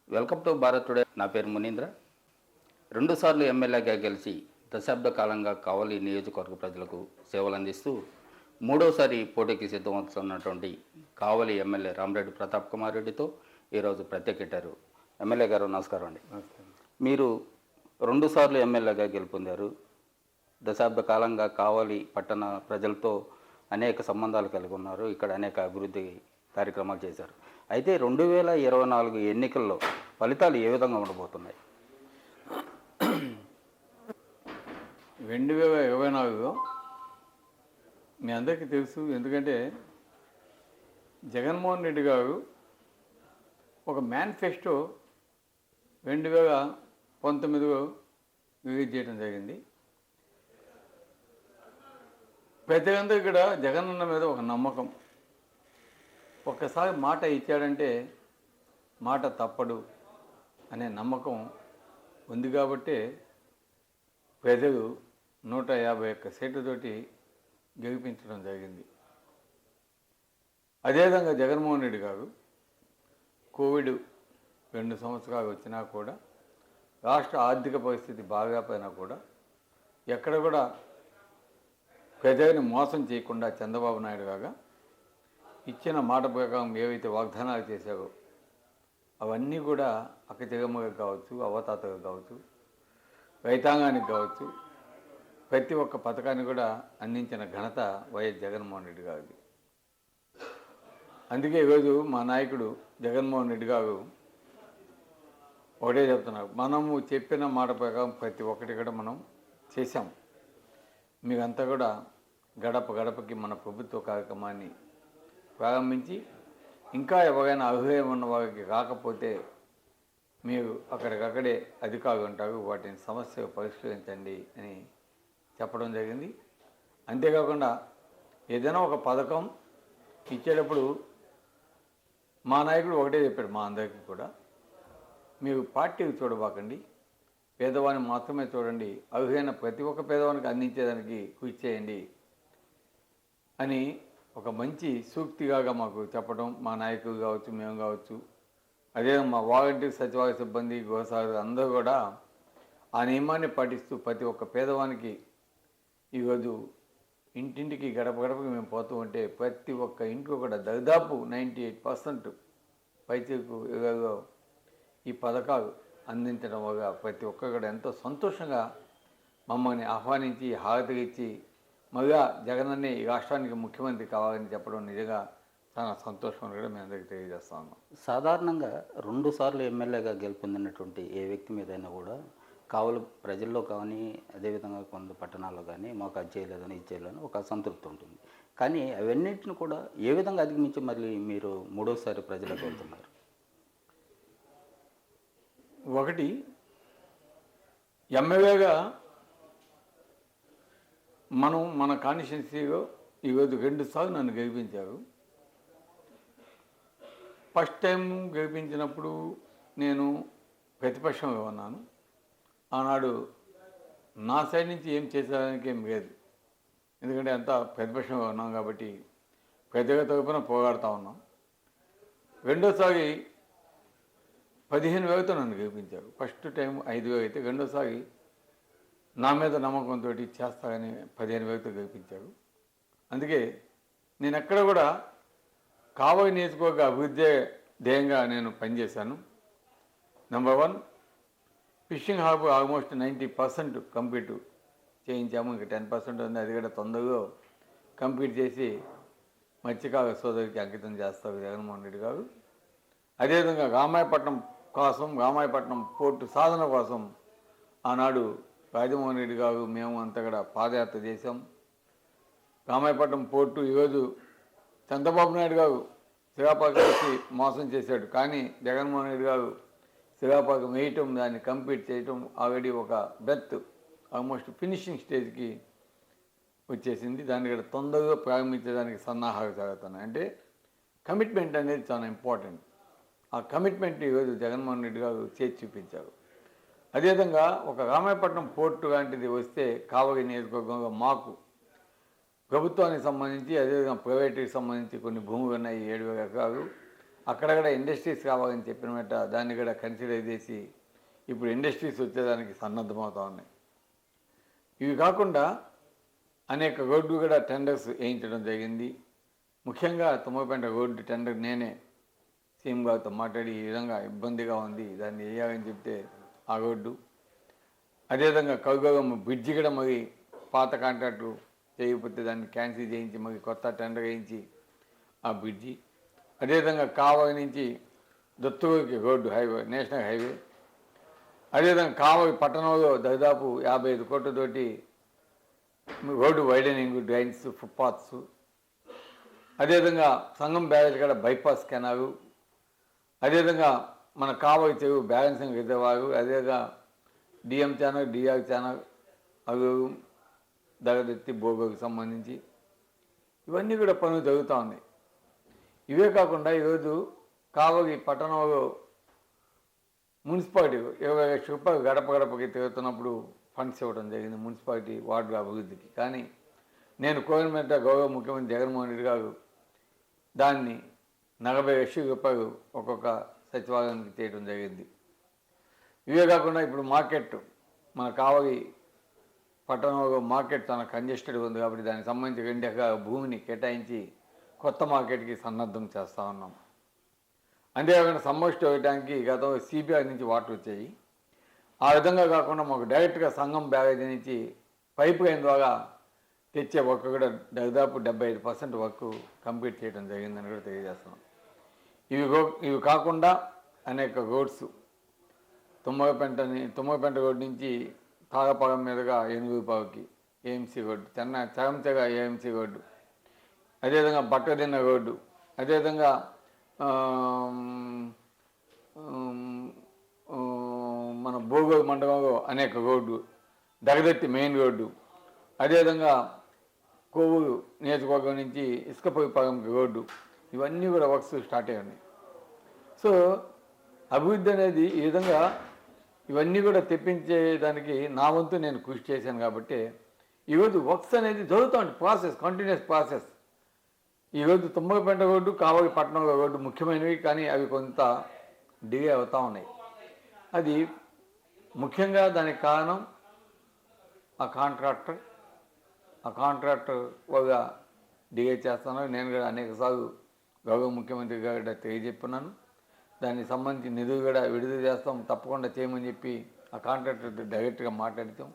Welcome to Bharat today. నా పేరు మునీంద్ర. రెండుసార్లు ఎమ్మెల్యేగా గెలిచి దశాబ్ద కాలంగా కావలి నియోజకవర్గ ప్రజలకు సేవలు అందిస్తూ మూడోసారి పోటీకి సిద్ధమవుతున్నటువంటి కావలి ఎమ్మెల్యే రామరెడ్డి ప్రతాప్ కుమార్ రెడ్డితో ఈరోజు ప్రత్యేకింటారు. ఎమ్మెల్యే గారు నమస్కారం అండి. మీరు రెండుసార్లు ఎమ్మెల్యేగా గెలుపొందారు. దశాబ్ద కాలంగా కావలి పట్టణ ప్రజలతో అనేక సంబంధాలు కలిగి ఉన్నారు. ఇక్కడ అనేక అభివృద్ధి కార్యక్రమాలు చేశారు. అయితే 2024 ఎన్నికల్లో ఫలితాలు ఏ విధంగా ఉండబోతున్నాయి? 2024 మీ అందరికీ తెలుసు. ఎందుకంటే జగన్మోహన్ రెడ్డి గారు ఒక మేనిఫెస్టో 2019లో రిలీజ్ చేయడం జరిగింది. ప్రజలందరూ ఇక్కడ జగనన్న మీద ఒక నమ్మకం. ఒక్కసారి మాట ఇచ్చాడంటే మాట తప్పడు అనే నమ్మకం ఉంది కాబట్టి ప్రజలు 151 సీట్లతోటి గెలిపించడం జరిగింది. అదేవిధంగా జగన్మోహన్ రెడ్డి గారు కోవిడ్ 2 సంవత్సరాలు వచ్చినా కూడా, రాష్ట్ర ఆర్థిక పరిస్థితి బాగాపోయినా కూడా ఎక్కడ కూడా ప్రజల్ని మోసం చేయకుండా చంద్రబాబు నాయుడు గారు ఇచ్చిన మాట ప్రకారం ఏవైతే వాగ్దానాలు చేశారో అవన్నీ కూడా అక్కచెగమ్మగా కావచ్చు, అవతాతగా కావచ్చు, రైతాంగానికి కావచ్చు, ప్రతి ఒక్క పథకాన్ని కూడా అందించిన ఘనత వైఎస్ జగన్మోహన్ రెడ్డి గారిది. అందుకే ఈరోజు మా నాయకుడు జగన్మోహన్ రెడ్డి గారు ఒకటే చెప్తున్నారు, మనము చెప్పిన మాట ప్రకారం ప్రతి ఒక్కటి కూడా మనం చేశాం. మీరంతా కూడా గడప గడపకి మన ప్రభుత్వ కార్యక్రమాన్ని ప్రారంభించి, ఇంకా ఎవరైనా అర్హులై ఉన్న వారికి రాకపోతే మీరు అక్కడికక్కడే అధికారులు ఉంటారు, వాటిని సమస్య పరిష్కరించండి అని చెప్పడం జరిగింది. అంతేకాకుండా ఏదైనా ఒక పథకం ఇచ్చేటప్పుడు మా నాయకుడు ఒకటే చెప్పాడు మా అందరికీ కూడా, మీరు పార్టీకి చూడబాకండి, పేదవాడిని మాత్రమే చూడండి, అర్హులైన ప్రతి ఒక్క పేదవానికి అందించేదానికి కృషి చేయండి అని ఒక మంచి సూక్తిగా మాకు చెప్పడం, మా నాయకులు కావచ్చు, మేము కావచ్చు, అదే మా వాలంటీర్ సచివాలయ సిబ్బంది, గృహసారు అందరూ కూడా ఆ నియమాన్ని పాటిస్తూ ప్రతి ఒక్క పేదవానికి ఈరోజు ఇంటింటికి గడప గడపకి మేము పోతూ ఉంటే ప్రతి ఒక్క ఇంట్లో కూడా దాదాపు 98% పైచకు ఈ పథకాలు అందించడం వల్ల ప్రతి ఒక్కరు కూడా ఎంతో సంతోషంగా మమ్మల్ని ఆహ్వానించి హారతి ఇచ్చి మళ్ళా జగనన్నే ఈ రాష్ట్రానికి ముఖ్యమంత్రి కావాలని చెప్పడం నిజంగా చాలా సంతోషం కూడా మీ అందరికీ తెలియజేస్తా ఉన్నాం. సాధారణంగా 2 సార్లు ఎమ్మెల్యేగా గెలుపొందినటువంటి ఏ వ్యక్తి మీదైనా కూడా కావలి ప్రజల్లో కానీ, అదేవిధంగా కొంత పట్టణాల్లో కానీ మాకు అది చేయలేదని ఇది చేయలేదని ఒక అసంతృప్తి ఉంటుంది. కానీ అవన్నింటిని కూడా ఏ విధంగా అధిగమించి మళ్ళీ మీరు మూడోసారి ప్రజలకు వెళ్తున్నారు? ఒకటి, ఎమ్మెల్యేగా మనం మన కాన్స్టిట్యున్సీలో ఈరోజు 2 సార్లు నన్ను గెలిపించారు. ఫస్ట్ టైం గెలిపించినప్పుడు నేను ప్రతిపక్షంగా ఉన్నాను. ఆనాడు నా సైడ్ నుంచి ఏం చేసేదానికి ఏం లేదు, ఎందుకంటే అంతా ప్రతిపక్షంగా ఉన్నాం కాబట్టి ప్రజల తరపున పోరాడుతూ ఉన్నాం. రెండోసారి 15,000తో నన్ను గెలిపించారు. ఫస్ట్ టైం 5,000 అయితే రెండోసారి నా మీద నమ్మకంతో చేస్తారని 15,000తో గెలిపించారు. అందుకే నేను ఎక్కడ కూడా కావలి నియోజకవర్గ అభివృద్ధి ధ్యేయంగా నేను పనిచేశాను. Number 1, fishing harbour almost 90% complete చేయించాము. ఇంకా 10% ఉంది, అది కూడా తొందరగా కంప్లీట్ చేసి మత్స్యకార సోదరికి అంకితం చేస్తారు జగన్మోహన్ రెడ్డి గారు. అదేవిధంగా రామాయపట్నం పోర్టు సాధన కోసం ఆనాడు రాజమోహన్ రెడ్డి గారు మేము అంతా కూడా పాదయాత్ర చేశాం. రామాయపట్నం పోర్టు ఈరోజు చంద్రబాబు నాయుడు గారు శ్రీకాకుళం వచ్చి మోసం చేశాడు, కానీ జగన్మోహన్ రెడ్డి గారు శ్రీకాకుళం వేయటం, దాన్ని కంప్లీట్ చేయటం ఆల్రెడీ ఒక బెర్త్ ఆల్మోస్ట్ ఫినిషింగ్ స్టేజ్కి వచ్చేసింది. దాన్ని కూడా తొందరగా ప్రారంభించడానికి సన్నాహాలు జరుగుతున్నాయి. అంటే కమిట్మెంట్ అనేది చాలా ఇంపార్టెంట్. ఆ కమిట్మెంట్ ఈరోజు జగన్మోహన్ రెడ్డి గారు చేసి చూపించారు. అదేవిధంగా ఒక రామాయపట్నం పోర్టు లాంటిది వస్తే కావలి నియోజకవర్గంలో మాకు ప్రభుత్వానికి సంబంధించి, అదేవిధంగా ప్రైవేట్కి సంబంధించి కొన్ని భూములు ఉన్నాయి, 7,000 ఎకరాలు. అక్కడక్కడ ఇండస్ట్రీస్ కావాలని చెప్పినమాట దాన్ని కూడా కన్సిడర్ చేసి ఇప్పుడు ఇండస్ట్రీస్ వచ్చేదానికి సన్నద్ధమవుతా ఉన్నాయి. ఇవి కాకుండా అనేక రోడ్లు కూడా టెండర్స్ వేయించడం జరిగింది. ముఖ్యంగా తుమ్మపేంట రోడ్డు టెండర్ నేనే సీఎం గారితో మాట్లాడి ఈ విధంగా ఇబ్బందిగా ఉంది, దాన్ని వేయాలని చెప్తే ఆ రోడ్డు, అదేవిధంగా కౌగమ్మ బ్రిడ్జి కూడా మరి పాత కాంట్రాక్టు చేయకపోతే దాన్ని క్యాన్సిల్ చేయించి మరి కొత్త టెండర్ వేయించి ఆ బ్రిడ్జి, అదేవిధంగా కావలి నుంచి దొత్తూరుకి రోడ్డు హైవే నేషనల్ హైవే, అదేవిధంగా కావలి పట్టణంలో దాదాపు 55 కోట్లతోటి రోడ్డు వైడనింగ్, డ్రైన్స్, ఫుట్పాత్స్, అదేవిధంగా సంగం బ్యారేజ్ కూడా బైపాస్ కెనాలు, అదేవిధంగా మన కావలి చెరువు బ్యాలెన్సింగ్ రిజర్వాయరు, అదేవిధంగా డిఎం ఛానల్, డిఆర్ ఛానల్, అవి దగదెత్తి బోగోకు సంబంధించి ఇవన్నీ కూడా పనులు జరుగుతూ ఉన్నాయి. ఇవే కాకుండా ఈరోజు కావలి పట్టణంలో మున్సిపాలిటీ 20 లక్షల రూపాయలు గడప గడపకి తిరుగుతున్నప్పుడు ఫండ్స్ ఇవ్వడం జరిగింది మున్సిపాలిటీ వార్డు అభివృద్ధికి. కానీ నేను కోరినట్టు గౌరవ ముఖ్యమంత్రి జగన్మోహన్ రెడ్డి గారు దాన్ని 40 లక్షల రూపాయలు ఒక్కొక్క సచివాలయానికి చేయడం జరిగింది. ఇవే కాకుండా ఇప్పుడు మార్కెట్ మన కావలి పట్టణంలో మార్కెట్ చాలా కంజెస్టెడ్ ఉంది కాబట్టి దానికి సంబంధించి 2 ఎకరాల భూమిని కేటాయించి కొత్త మార్కెట్కి సన్నద్ధం చేస్తూ ఉన్నాం. అంతేకాకుండా సమ్మర్స్టో వేయడానికి గతంలో సిబిఐ నుంచి వాటర్ వచ్చాయి. ఆ విధంగా కాకుండా మాకు డైరెక్ట్గా సంగం బ్యారేజీ నుంచి పైప్ లైన్ ద్వారా తెచ్చే వర్క్ కూడా దాదాపు 75% వర్క్ కంప్లీట్ చేయడం జరిగిందని కూడా తెలియజేస్తున్నాం. ఇవి కాకుండా అనేక రోడ్స్ తుమ్మపేంట రోడ్ నుంచి తాగపాలెం మీదుగా ఏనుగుపావుకి ఏఎంసీ రోడ్డు, చరంచెగ ఏఎంసీ రోడ్డు, అదేవిధంగా బట్టదిన్న రోడ్డు, అదేవిధంగా మన బోగోలు మండలంలో అనేక రోడ్డు, దగదత్తి మెయిన్ రోడ్డు, అదేవిధంగా కోవూరు నియోజకవర్గం నుంచి ఇసుకపల్లిపాలెంకి రోడ్డు, ఇవన్నీ కూడా వర్క్స్ స్టార్ట్ అయ్యాయి. సో అభివృద్ధి అనేది ఈ విధంగా ఇవన్నీ కూడా తెప్పించేదానికి నా వంతు నేను కృషి చేశాను కాబట్టి ఈరోజు వర్క్స్ అనేది జరుగుతూ ఉంటుంది, ప్రాసెస్, కంటిన్యూస్ ప్రాసెస్. ఈరోజు తుమ్మలపేంట రోడ్డు, కావలి పట్టణం రోడ్డు ముఖ్యమైనవి, కానీ అవి కొంత డిలే అవుతూ ఉన్నాయి. అది ముఖ్యంగా దానికి కారణం ఆ కాంట్రాక్టర్ వల్ల డిలే చేస్తున్నాను. నేను కూడా అనేకసార్లు గౌరవ ముఖ్యమంత్రి గారు తెలియజెప్పున్నాను. దానికి సంబంధించి నిధులు కూడా విడుదల చేస్తాం, తప్పకుండా చేయమని చెప్పి ఆ కాంట్రాక్టర్ డైరెక్ట్గా మాట్లాడతాం.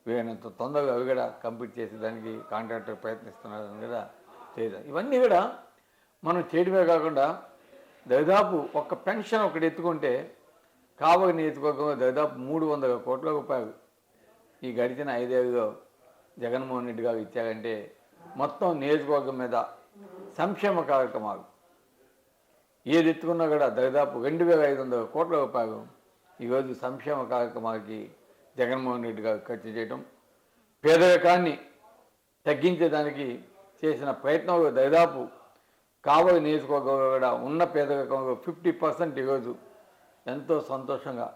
వీలైనంత తొందరగా అవి కూడా కంప్లీట్ చేసేదానికి కాంట్రాక్టర్ ప్రయత్నిస్తున్నారని కూడా తెలియదు. ఇవన్నీ కూడా మనం చేయడమే కాకుండా దాదాపు ఒక పెన్షన్ ఒకటి ఎత్తుకుంటే కావలి నియోజకవర్గంలో దాదాపు 300 కోట్ల రూపాయలు ఈ గడిచిన 5 ఏళ్ళలో జగన్మోహన్ రెడ్డి గారు ఇచ్చారంటే మొత్తం నియోజకవర్గం మీద సంక్షేమ కార్యక్రమాలు ఏది ఎత్తుకున్నా కూడా దాదాపు 2500 కోట్ల రూపాయలు ఈరోజు సంక్షేమ కార్యక్రమాలకి జగన్మోహన్ రెడ్డి గారు ఖర్చు చేయడం, పేదరికాన్ని తగ్గించేదానికి చేసిన ప్రయత్నంలో దాదాపు కావలి నియోజకవర్గంలో కూడా ఉన్న పేదరికంలో 50% ఈరోజు ఎంతో సంతోషంగా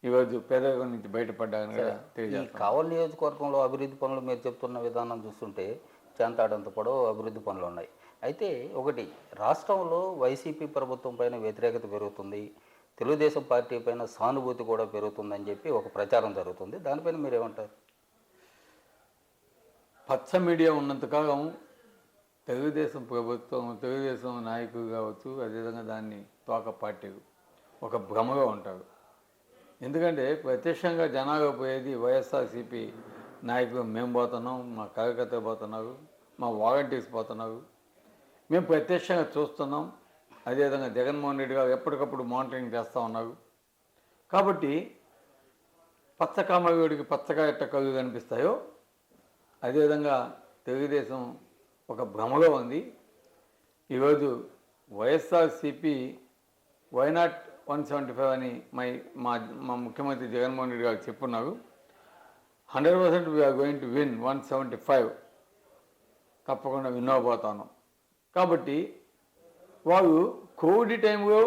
ఈరోజు పేదరికం నుంచి బయటపడ్డారని కూడా తెలియజేస్తాను. కావలి నియోజకవర్గంలో అభివృద్ధి పనులు మీరు చెప్తున్న విధానం చూస్తుంటే చేంతాడంత పొడవు అభివృద్ధి పనులు ఉన్నాయి. అయితే ఒకటి, రాష్ట్రంలో వైసీపీ ప్రభుత్వం పైన వ్యతిరేకత పెరుగుతుంది, తెలుగుదేశం పార్టీ పైన సానుభూతి కూడా పెరుగుతుందని చెప్పి ఒక ప్రచారం జరుగుతుంది. దానిపైన మీరు ఏమంటారు? పచ్చ మీడియా ఉన్నంతకాలం తెలుగుదేశం ప్రభుత్వం, తెలుగుదేశం నాయకులు కావచ్చు, అదేవిధంగా దాన్ని తోక పార్టీ ఒక భ్రమగా ఉంటారు. ఎందుకంటే ప్రత్యక్షంగా జనాలు పోయేది వైఎస్ఆర్సీపీ నాయకులు, మేము పోతున్నాం, మా కార్యకర్తలు పోతున్నారు, మా వాలంటీర్స్ పోతున్నారు, మేము ప్రత్యక్షంగా చూస్తున్నాం. అదేవిధంగా జగన్మోహన్ రెడ్డి గారు ఎప్పటికప్పుడు మానిటరింగ్ చేస్తూ ఉన్నారు. కాబట్టి పచ్చకామడికి పచ్చగా ఎట్ట కళ్ళు కనిపిస్తాయో అదేవిధంగా తెలుగుదేశం ఒక భ్రమలో ఉంది. ఈరోజు వైఎస్ఆర్సీపీ వైనాట్ 175 అని మా ముఖ్యమంత్రి జగన్మోహన్ రెడ్డి గారు చెప్పున్నారు. 100% వీఆర్ గోయింగ్ టు విన్ 175, తప్పకుండా విన్ అవ్వబోతాను. కాబట్టి వారు కోవిడ్ టైంలో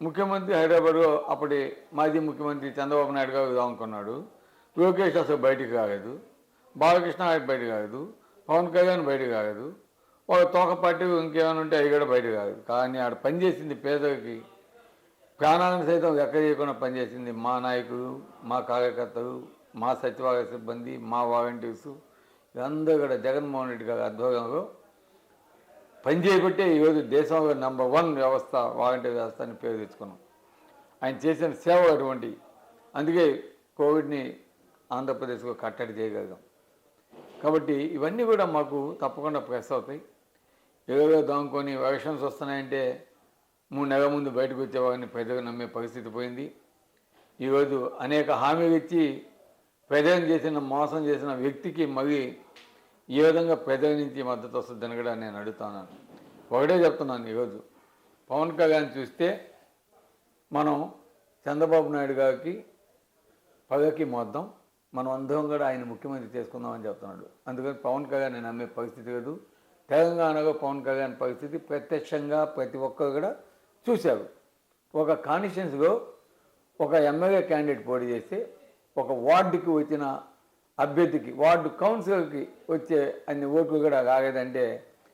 ముఖ్యమంత్రి హైదరాబాద్లో అప్పటి మాజీ ముఖ్యమంత్రి చంద్రబాబు నాయుడు గారు అనుకున్నాడు. లోకేష్ అసలు బయటికి రాలేదు, బాలకృష్ణ బయటకు రాలేదు, పవన్ కళ్యాణ్ బయటకు రాలేదు. ఒక తోకపాటి ఇంకేమైనా ఉంటే అవి కూడా బయట కాదు. కానీ ఆడ పనిచేసింది పేదకి ప్రాణాలను సైతం లెక్క చేయకుండా పనిచేసింది మా నాయకులు, మా కార్యకర్తలు, మా సచివాలయ సిబ్బంది, మా వాలంటీర్స్ ఇదంతా కూడా జగన్మోహన్ రెడ్డి గారి ఆధ్వర్యంలో పనిచేయబట్టే ఈరోజు దేశంలో #1 వ్యవస్థ వాలంటీర్ వ్యవస్థ అని పేరు తెచ్చుకున్నాం. ఆయన చేసిన సేవ అటువంటి. అందుకే కోవిడ్ని ఆంధ్రప్రదేశ్లో కట్టడి చేయగలిగాం. కాబట్టి ఇవన్నీ కూడా మాకు తప్పకుండా ప్రెస్ అవుతాయి. ఏదో దాముకొని ఎలక్షన్స్ వస్తున్నాయంటే 3 నెలల ముందు బయటకు వచ్చేవాడిని ప్రజలు నమ్మే పరిస్థితి పోయింది. ఈరోజు అనేక హామీలు ఇచ్చి ప్రజలను చేసిన మోసం చేసిన వ్యక్తికి మళ్ళీ ఏ విధంగా ప్రజల నుంచి మద్దతు వస్తుందని కూడా నేను అడుగుతున్నాను. ఒకటే చెప్తున్నాను, ఈరోజు పవన్ కళ్యాణ్ చూస్తే మనం చంద్రబాబు నాయుడు గారికి పగకి మోద్దాం, మనం అందరం కూడా ఆయన ముఖ్యమంత్రి చేసుకుందామని చెప్తున్నాడు. అందుకని పవన్ కళ్యాణ్ నేను నమ్మే పరిస్థితి లేదు. తెలంగాణలో పవన్ కళ్యాణ్ పరిస్థితి ప్రత్యక్షంగా ప్రతి ఒక్కరు కూడా చూశారు. ఒక కాన్స్టిట్యున్సీలో ఒక ఎమ్మెల్యే క్యాండిడేట్ పోటీ చేస్తే ఒక వార్డుకి వచ్చిన అభ్యర్థికి వార్డు కౌన్సిలర్కి వచ్చే అన్ని ఓట్లు కూడా రాలేదంటే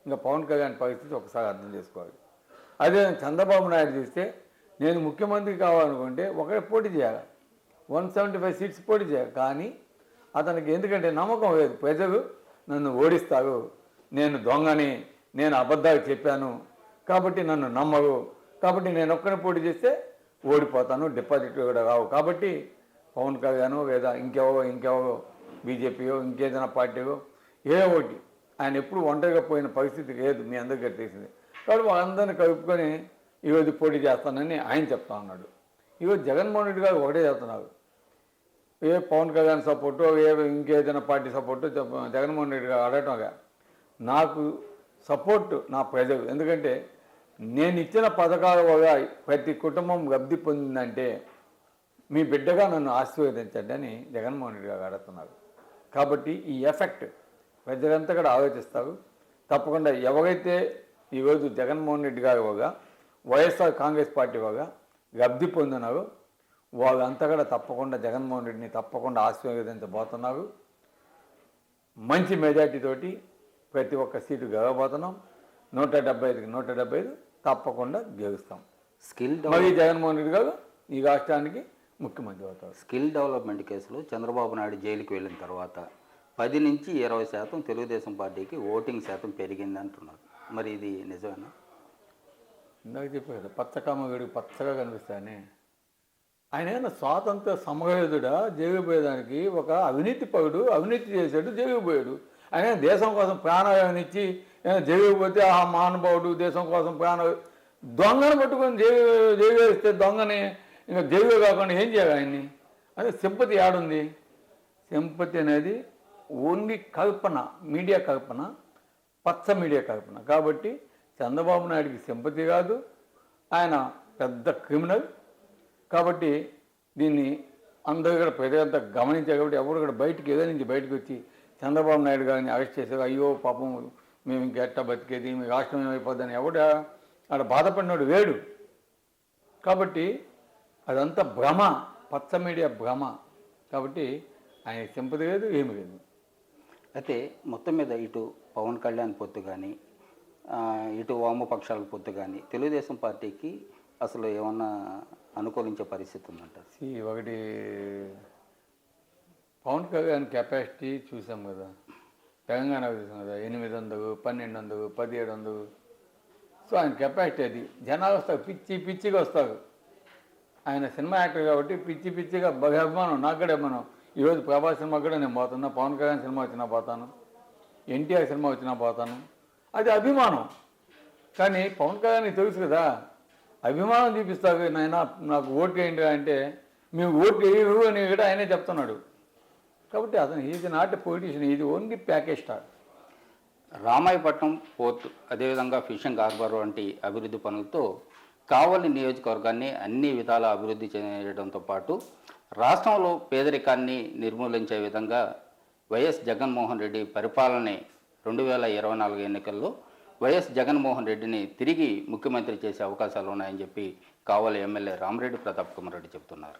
ఇంకా పవన్ కళ్యాణ్ పరిస్థితి ఒకసారి అర్థం చేసుకోవాలి. అదే చంద్రబాబు నాయుడు చూస్తే నేను ముఖ్యమంత్రి కావాలనుకుంటే ఒకటే పోటీ చేయాలి, 175 సీట్స్ పోటీ చేయాలి. కానీ అతనికి ఎందుకంటే నమ్మకం లేదు, ప్రజలు నన్ను ఓడిస్తారు, నేను దొంగని, నేను అబద్ధాలు చెప్పాను కాబట్టి నన్ను నమ్మరు, కాబట్టి నేను ఒక్కనే పోటీ చేస్తే ఓడిపోతాను, డిపాజిట్లు కూడా రావు. కాబట్టి పవన్ కళ్యాణ్ లేదా ఇంకెవరో బీజేపీయో ఇంకేదైనా పార్టీయో ఏ ఒకటి ఆయన ఎప్పుడు ఒంటరిగా పోయిన పరిస్థితి లేదు, మీ అందరికీ తెలిసింది. కాబట్టి వాళ్ళందరినీ కలుపుకొని ఈరోజు పోటీ చేస్తానని ఆయన చెప్తా ఉన్నాడు. ఈరోజు జగన్మోహన్ రెడ్డి గారు ఒకటే చెప్తున్నారు, ఏ పవన్ కళ్యాణ్ సపోర్టు ఇంకేదైనా పార్టీ సపోర్టు జగన్మోహన్ రెడ్డి గారు అడగటంగా నాకు సపోర్టు నా ప్రజలు. ఎందుకంటే నేను ఇచ్చిన పథకాల వల్ల ప్రతి కుటుంబం లబ్ధి పొందిందంటే మీ బిడ్డగా నన్ను ఆశీర్వదించండి అని జగన్మోహన్ రెడ్డి గారు అడుగుతున్నారు. కాబట్టి ఈ ఎఫెక్ట్ ప్రజలంతా కూడా ఆలోచిస్తారు. తప్పకుండా ఎవరైతే ఈరోజు జగన్మోహన్ రెడ్డి గారి వల్ల వైఎస్ఆర్ కాంగ్రెస్ పార్టీ వల్ల లబ్ధి పొందినారో వాళ్ళంతా కూడా తప్పకుండా జగన్మోహన్ రెడ్డిని తప్పకుండా ఆశీర్వదించబోతున్నారు. మంచి మెజార్టీతోటి ప్రతి ఒక్క సీటు గెలవబోతున్నాం. 175కి 175 తప్పకుండా గెలుస్తాం. మరి జగన్మోహన్ రెడ్డి గారు ఈ రాష్ట్రానికి ముఖ్యమంత్రి అవుతారు. స్కిల్ డెవలప్మెంట్ కేసులో చంద్రబాబు నాయుడు జైలుకి వెళ్ళిన తర్వాత 10 నుంచి 20% తెలుగుదేశం పార్టీకి ఓటింగ్ శాతం పెరిగింది అంటున్నారు. మరి ఇది నిజమేనా? ఇందాక చెప్పారు కదా, పచ్చకామగడికి పచ్చగా కనిపిస్తాయని. ఆయన ఏమైనా స్వాతంత్ర సమరయోధుడా? జైలుకు పోయేదానికి ఒక అవినీతి పరుడు, అవినీతి చేశాడు, జైలుకు పోయాడు. ఆయన దేశం కోసం ప్రాణాయాన్ని ఇచ్చి జైలుకు పోతే ఆ మహానుభావుడు దేశం కోసం దొంగను పట్టుకొని జైలు వేస్తే దొంగని ఇంకా జైలు కాకుండా ఏం చేయాలి ఆయన్ని? అదే సింపతి ఏడుంది? సింపతి అనేది ఓన్లీ కల్పన, మీడియా కల్పన, పచ్చ మీడియా కల్పన. కాబట్టి చంద్రబాబు నాయుడికి సింపతి కాదు, ఆయన పెద్ద క్రిమినల్. కాబట్టి దీన్ని అందరూ కూడా ప్రజలంతా గమనించారు. కాబట్టి ఎవరు కూడా ఏదో నుంచి బయటకు వచ్చి చంద్రబాబు నాయుడు గారిని అరెస్ట్ చేశారు, అయ్యో పాపం మేము ఇంకెట్టా బతికేది, మీ రాష్ట్రం ఏమైపోద్దని ఎవడు ఆడ బాధపడినాడు వేడు. కాబట్టి అదంతా భ్రమ, పచ్చ మీడియా భ్రమ. కాబట్టి ఆయన సింపతి లేదు, ఏమి లేదు. అయితే మొత్తం మీద ఇటు పవన్ కళ్యాణ్ పొత్తు కానీ ఇటు వామపక్షాల పొత్తు కానీ తెలుగుదేశం పార్టీకి అసలు ఏమన్నా అనుకూలించే పరిస్థితి ఉందంటారు? ఒకటి పవన్ కళ్యాణ్ కెపాసిటీ చూసాం కదా, తెలంగాణ చూసాం కదా, 800, 1200, 1700. సో ఆయన కెపాసిటీ అది. జనాలు వస్తారు, పిచ్చిగా వస్తారు. ఆయన సినిమా యాక్టర్ కాబట్టి పిచ్చిగా అభిమానం, నాకు కూడా అభిమానం. ఈరోజు ప్రభాస్ సినిమా కూడా నేను పోతున్నా, పవన్ కళ్యాణ్ సినిమా వచ్చినా పోతాను, ఎన్టీఆర్ సినిమా వచ్చినా పోతాను. అది అభిమానం. కానీ పవన్ కళ్యాణ్ తెలుసు కదా, అభిమానం చూపిస్తావు నాయన నాకు ఓటు వేయండి అంటే మేము ఓటు వేయరు అని కూడా ఆయనే చెప్తున్నాడు. కాబట్టి అతను ఈజ్ నాట్ ఎ పొలిటీషియన్, ఇది only package star. Ramayapatnam port, అదేవిధంగా ఫిషింగ్ హార్బర్ వంటి అభివృద్ధి పనులతో కావలి నియోజకవర్గాన్ని అన్ని విధాల అభివృద్ధి చేయడంతో పాటు రాష్ట్రంలో పేదరికాన్ని నిర్మూలించే విధంగా వైఎస్ జగన్మోహన్ రెడ్డి పరిపాలన 2024 ఎన్నికల్లో వైఎస్ జగన్మోహన్ రెడ్డిని తిరిగి ముఖ్యమంత్రి చేసే అవకాశాలు ఉన్నాయని చెప్పి కావలి ఎమ్మెల్యే రామిరెడ్డి ప్రతాప్ కుమార్ రెడ్డి చెబుతున్నారు.